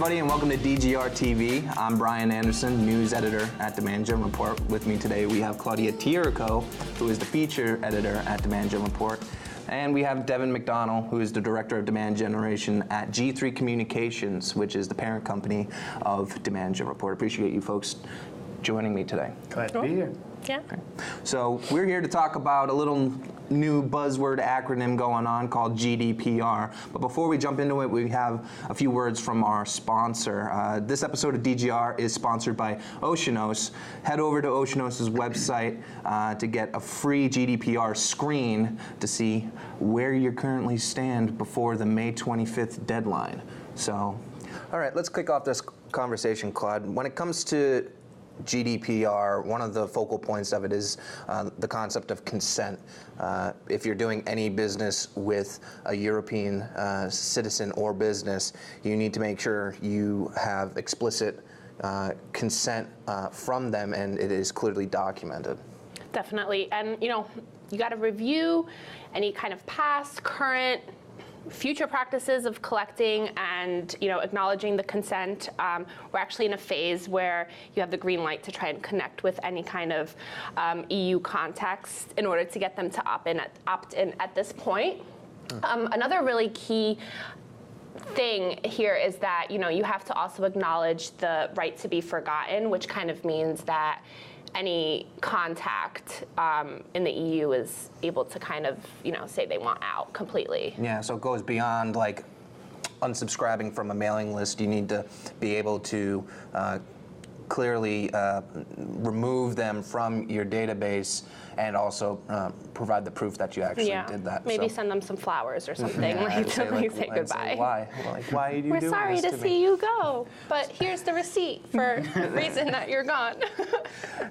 everybody, and welcome to DGR TV. I'm Brian Anderson, news editor at Demand Gen Report. With me today, we have Klaudia Tirico, who is the feature editor at Demand Gen Report. And we have Devin McDonnell, who is the director of demand generation at G3 Communications, which is the parent company of Demand Gen Report. Appreciate you folks joining me today. Glad to be here. Yeah. Okay. So we're here to talk about a little new buzzword acronym going on called GDPR. But before we jump into it, we have a few words from our sponsor. This episode of DGR is sponsored by Oceanos. Head over to Oceanos' website to get a free GDPR screen to see where you currently stand before the May 25th deadline. So, all right, let's kick off this conversation, Claude. When it comes to GDPR, one of the focal points of it is the concept of consent. If you're doing any business with a European citizen or business, you need to make sure you have explicit consent from them, and it is clearly documented. Definitely. And, you got to review any kind of past, current, future practices of collecting and acknowledging the consent. We're actually in a phase where you have the green light to try and connect with any kind of EU context in order to get them to opt in at this point. Another really key thing here is that you have to also acknowledge the right to be forgotten, which kind of means that any contact in the EU is able to kind of, say they want out completely. Yeah, so it goes beyond like unsubscribing from a mailing list. You need to be able to clearly remove them from your database and also provide the proof that you actually did that. Maybe send them some flowers or something, say goodbye. Say, why? Like, why are you doing this to me? We're sorry to see you go, but here's the receipt for the reason that you're gone.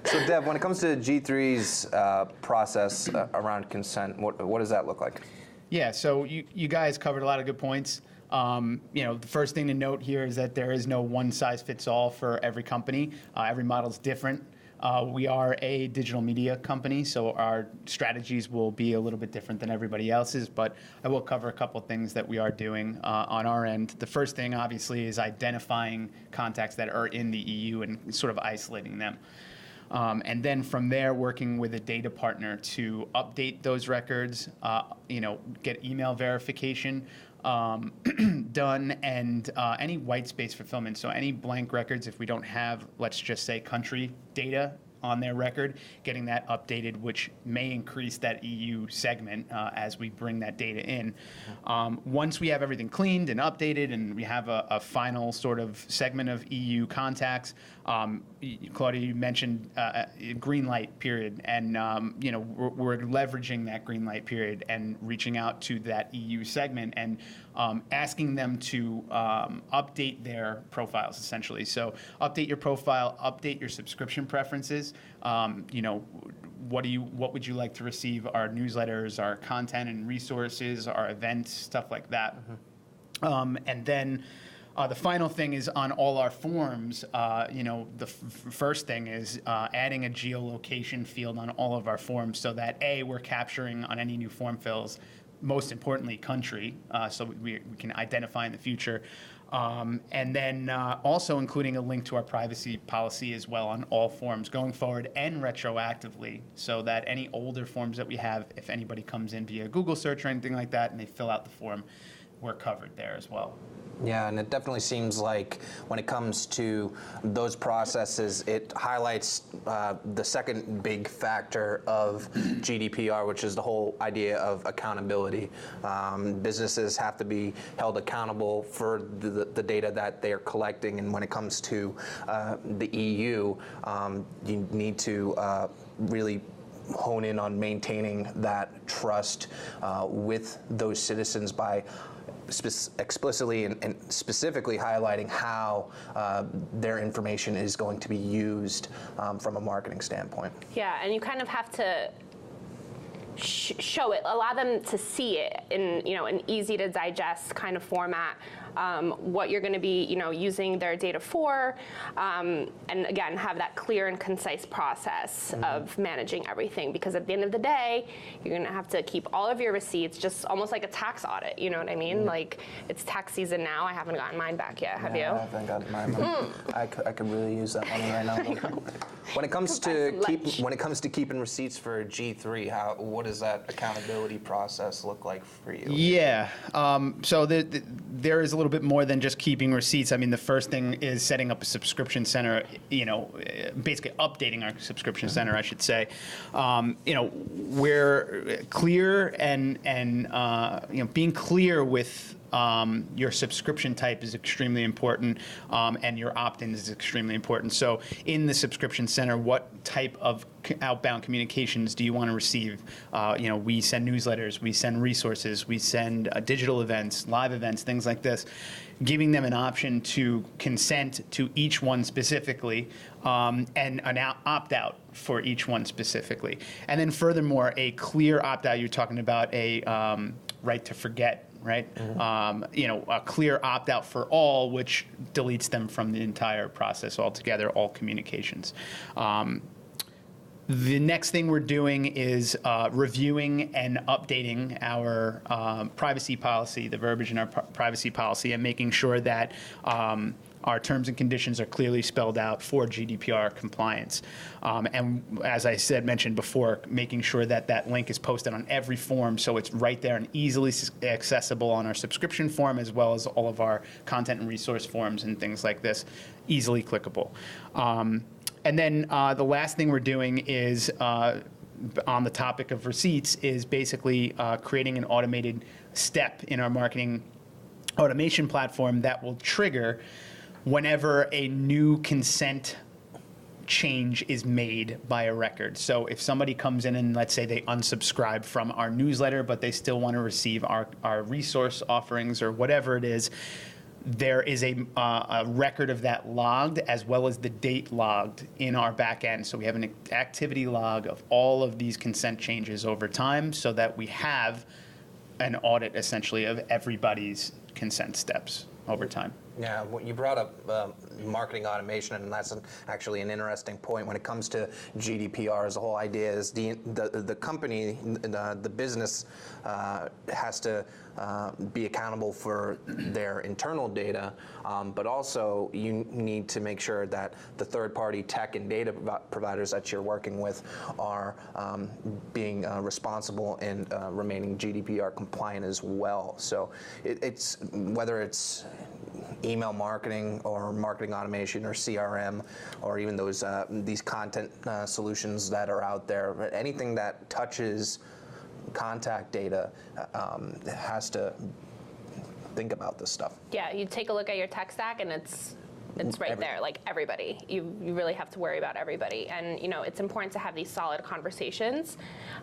So, Dev, when it comes to G3's process around consent, what does that look like? Yeah, so you guys covered a lot of good points. The first thing to note here is that there is no one-size-fits-all for every company. Every model's different. We are a digital media company, so our strategies will be a little bit different than everybody else's, but I will cover a couple things that we are doing on our end. The first thing, obviously, is identifying contacts that are in the EU and sort of isolating them. And then from there, working with a data partner to update those records, get email verification done, and any white space fulfillment. So any blank records, if we don't have, let's just say, country data on their record, getting that updated, which may increase that EU segment as we bring that data in. Once we have everything cleaned and updated and we have a final sort of segment of EU contacts, Klaudia, you mentioned green light period, and we're leveraging that green light period and reaching out to that EU segment and asking them to update their profiles, essentially. So update your profile, update your subscription preferences. What would you like to receive? Our newsletters, our content and resources, our events, stuff like that. And then the final thing is on all our forms, the first thing is adding a geolocation field on all of our forms so that A, we're capturing on any new form fills, most importantly, country, so we can identify in the future. And then also including a link to our privacy policy as well on all forms going forward and retroactively, so that any older forms that we have, if anybody comes in via Google search or anything like that and they fill out the form, we're covered there as well. Yeah, and it definitely seems like when it comes to those processes, it highlights the second big factor of GDPR, which is the whole idea of accountability. Businesses have to be held accountable for the data that they are collecting, and when it comes to the EU, you need to really hone in on maintaining that trust with those citizens by explicitly and specifically highlighting how their information is going to be used from a marketing standpoint. Yeah, and you kind of have to show it, allow them to see it in an easy to digest kind of format. what you're going to be, using their data for, and again, have that clear and concise process of managing everything. Because at the end of the day, you're going to have to keep all of your receipts, just almost like a tax audit. You know what I mean? Like, it's tax season now. I haven't gotten mine back yet. Have you? I haven't gotten mine. I could really use that money right now. When it comes to keeping receipts for G3, what does that accountability process look like for you? Yeah. So there is a little bit more than just keeping receipts. I mean, the first thing is setting up a subscription center, basically updating our subscription center, I should say. We're clear and being clear with your subscription type is extremely important, and your opt-in is extremely important. So in the subscription center, what type of outbound communications do you want to receive? We send newsletters, we send resources, we send digital events, live events, things like this, giving them an option to consent to each one specifically, and an opt-out for each one specifically. And then furthermore, a clear opt-out, you're talking about a right to forget, right? A clear opt-out for all, which deletes them from the entire process altogether, all communications. The next thing we're doing is reviewing and updating our privacy policy, the verbiage in our privacy policy, and making sure that our terms and conditions are clearly spelled out for GDPR compliance. And as I mentioned before, making sure that that link is posted on every form so it's right there and easily accessible on our subscription form, as well as all of our content and resource forms and things like this, easily clickable. And then the last thing we're doing is, on the topic of receipts, is basically creating an automated step in our marketing automation platform that will trigger whenever a new consent change is made by a record. So if somebody comes in and let's say they unsubscribe from our newsletter, but they still want to receive our resource offerings or whatever it is, there is a record of that logged, as well as the date logged in our back end. So we have an activity log of all of these consent changes over time, so that we have an audit essentially of everybody's consent steps over time. Yeah, well, you brought up marketing automation, and that's actually an interesting point. When it comes to GDPR, the whole idea is the company, the business has to be accountable for their internal data, but also you need to make sure that the third-party tech and data providers that you're working with are being responsible and remaining GDPR compliant as well. So it's whether it's email marketing or marketing automation or CRM, or even those these content solutions that are out there, anything that touches contact data has to think about this stuff. Yeah, you take a look at your tech stack and it's right there, like everybody. You really have to worry about everybody. And it's important to have these solid conversations.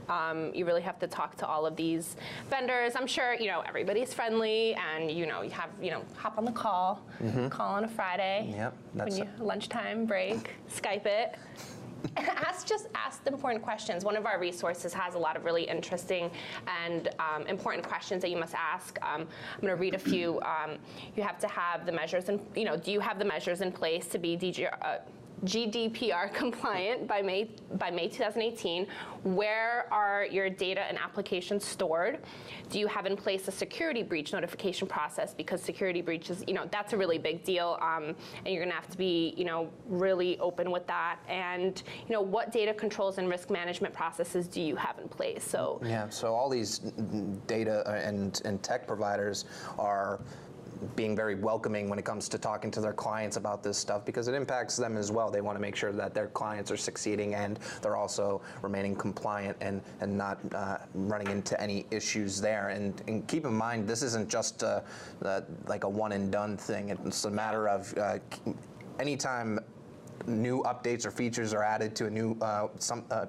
You really have to talk to all of these vendors. I'm sure, everybody's friendly, and you have, hop on the call, call on a Friday. Yep, when you lunchtime break, Skype it. Ask the important questions. One of our resources has a lot of really interesting and important questions that you must ask. I'm going to read a few. You have to have the measures, do you have the measures in place to be GDPR compliant by May 2018? Where are your data and applications stored? Do you have in place a security breach notification process? Because security breaches, that's a really big deal, and you're going to have to be, really open with that. And what data controls and risk management processes do you have in place? So yeah, so all these data and tech providers are being very welcoming when it comes to talking to their clients about this stuff, because it impacts them as well. They want to make sure that their clients are succeeding and they're also remaining compliant and not running into any issues there. And keep in mind, this isn't just like a one and done thing. It's a matter of anytime new updates or features are added to a new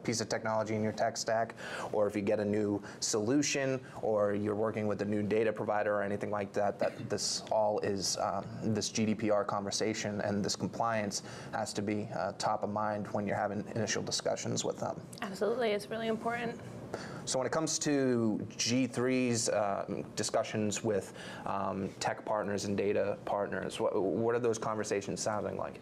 piece of technology in your tech stack, or if you get a new solution, or you're working with a new data provider or anything like that, this all is this GDPR conversation and this compliance has to be top of mind when you're having initial discussions with them. absolutely, it's really important. So when it comes to G3's discussions with tech partners and data partners, what are those conversations sounding like?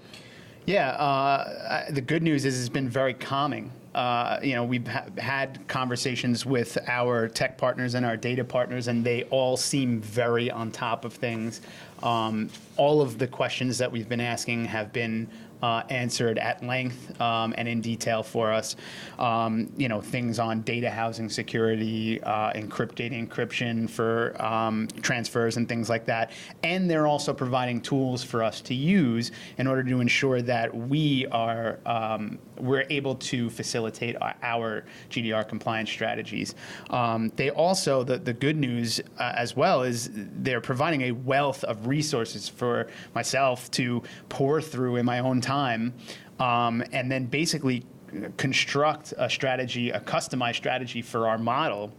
Yeah, the good news is it's been very calming. We've had conversations with our tech partners and our data partners, and they all seem very on top of things. All of the questions that we've been asking have been answered at length and in detail for us. Things on data housing security, encryption for transfers and things like that. And they're also providing tools for us to use in order to ensure that we're able to facilitate our GDPR compliance strategies. They also, the good news as well is they're providing a wealth of resources for myself to pour through in my own time, and then basically construct a strategy, a customized strategy for our model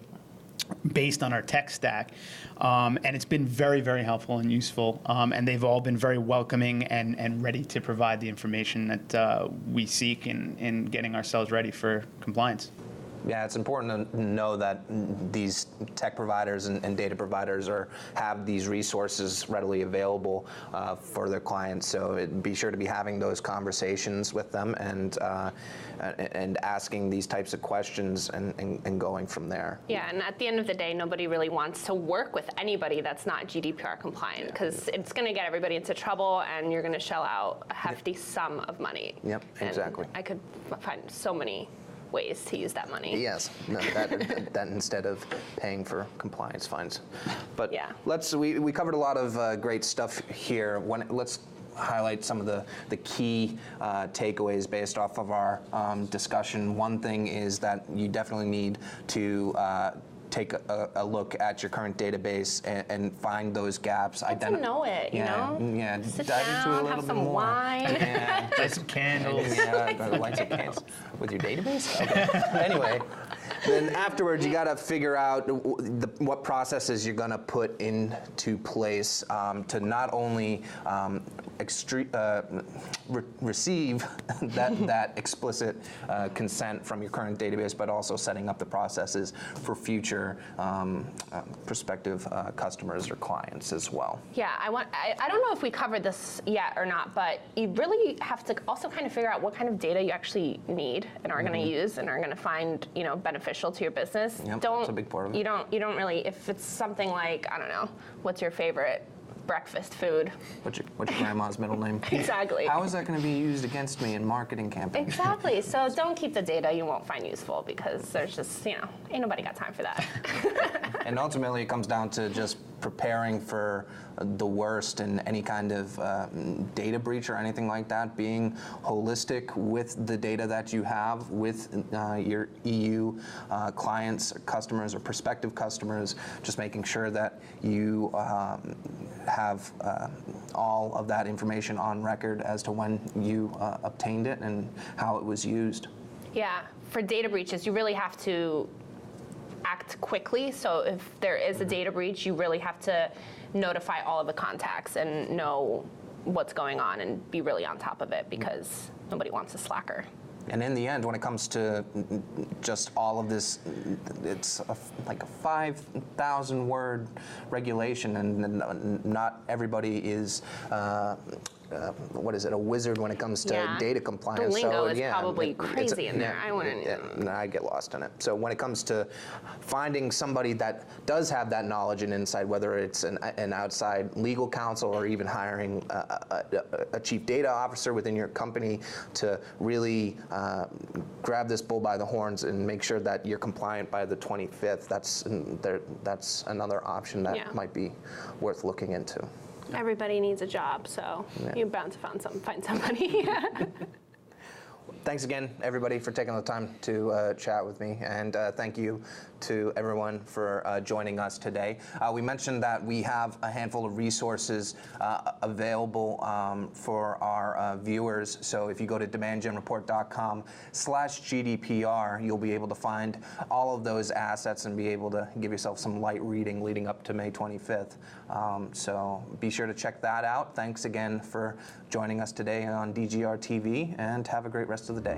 based on our tech stack. And it's been very, very helpful and useful. And they've all been very welcoming and ready to provide the information that we seek in getting ourselves ready for compliance. Yeah, it's important to know that these tech providers and data providers have these resources readily available for their clients. So be sure to be having those conversations with them and asking these types of questions and going from there. Yeah, and at the end of the day, nobody really wants to work with anybody that's not GDPR compliant, because it's going to get everybody into trouble, and you're going to shell out a hefty sum of money. Yep, exactly. And I could find so many ways to use that money. Yes, no, that instead of paying for compliance fines. But yeah. We covered a lot of great stuff here. Let's highlight some of the key takeaways based off of our discussion. One thing is that you definitely need to take a look at your current database and find those gaps. Get to know it, you know? Yeah, sit dive down, into it a little have bit some more. wine. Yeah, Light some candles. yeah, light some candles. With your database? Okay. Anyway, then afterwards you got to figure out what processes you're going to put into place to not only receive that explicit consent from your current database, but also setting up the processes for future prospective customers or clients as well. Yeah, I don't know if we covered this yet or not, but you really have to also kind of figure out what kind of data you actually need and are going to use and are going to find beneficial to your business. Yep, that's a big part of it. You don't really, if it's something like, I don't know, what's your favorite breakfast food? What's your grandma's middle name? Exactly. How is that going to be used against me in marketing campaigns? Exactly. So don't keep the data you won't find useful, because there's just, ain't nobody got time for that. And ultimately, it comes down to just preparing for the worst in any kind of data breach or anything like that, being holistic with the data that you have with your EU clients, or customers, or prospective customers, just making sure that you have all of that information on record as to when you obtained it and how it was used. Yeah, for data breaches, you really have to act quickly. So if there is a data breach, you really have to notify all of the contacts and know what's going on and be really on top of it, because nobody wants a slacker. And in the end, when it comes to just all of this, it's like a 5,000 word regulation, and not everybody is a wizard when it comes to data compliance. The lingo so, is probably crazy in there. I wouldn't even. I get lost in it. So when it comes to finding somebody that does have that knowledge and insight, whether it's an outside legal counsel or even hiring a chief data officer within your company to really grab this bull by the horns and make sure that you're compliant by the 25th, that's another option that might be worth looking into. Everybody needs a job, so you're bound to find somebody. Thanks again, everybody, for taking the time to chat with me, and thank you to everyone for joining us today. We mentioned that we have a handful of resources available for our viewers. So if you go to demandgenreport.com/GDPR, you'll be able to find all of those assets and be able to give yourself some light reading leading up to May 25th. So be sure to check that out. Thanks again for joining us today on DGR TV, and have a great rest of the day.